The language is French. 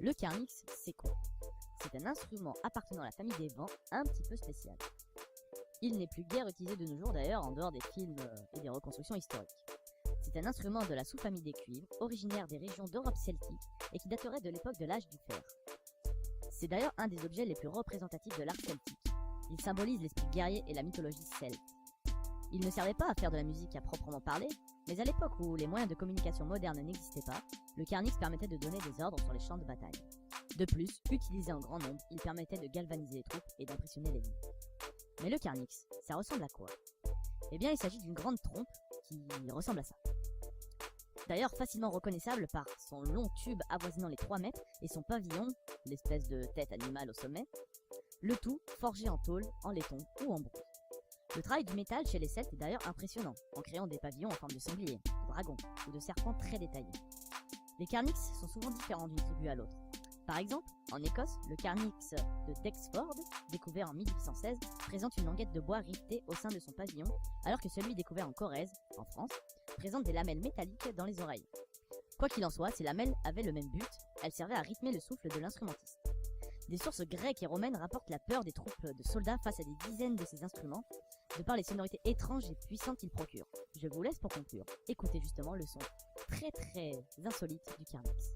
Le carnyx, c'est quoi? C'est un instrument appartenant à la famille des vents, un petit peu spécial. Il n'est plus guère utilisé de nos jours d'ailleurs, en dehors des films et des reconstructions historiques. C'est un instrument de la sous-famille des cuivres, originaire des régions d'Europe celtique et qui daterait de l'époque de l'âge du fer. C'est d'ailleurs un des objets les plus représentatifs de l'art celtique. Il symbolise l'esprit guerrier et la mythologie celte. Il ne servait pas à faire de la musique à proprement parler, mais à l'époque où les moyens de communication modernes n'existaient pas, le carnyx permettait de donner des ordres sur les champs de bataille. De plus, utilisé en grand nombre, il permettait de galvaniser les troupes et d'impressionner l'ennemi. Mais le carnyx, ça ressemble à quoi? Eh bien, il s'agit d'une grande trompe qui ressemble à ça. D'ailleurs facilement reconnaissable par son long tube avoisinant les 3 mètres et son pavillon, l'espèce de tête animale au sommet, le tout forgé en tôle, en laiton ou en bronze. Le travail du métal chez les Celtes est d'ailleurs impressionnant, en créant des pavillons en forme de sanglier, de dragon ou de serpent très détaillés. Les carnyx sont souvent différents d'une tribu à l'autre. Par exemple, en Écosse, le carnyx de Dexford, découvert en 1816, présente une languette de bois rivetée au sein de son pavillon, alors que celui découvert en Corrèze, en France, présente des lamelles métalliques dans les oreilles. Quoi qu'il en soit, ces lamelles avaient le même but, elles servaient à rythmer le souffle de l'instrumentiste. Des sources grecques et romaines rapportent la peur des troupes de soldats face à des dizaines de ces instruments, de par les sonorités étranges et puissantes qu'ils procurent. Je vous laisse pour conclure. Écoutez justement le son très insolite du carnyx.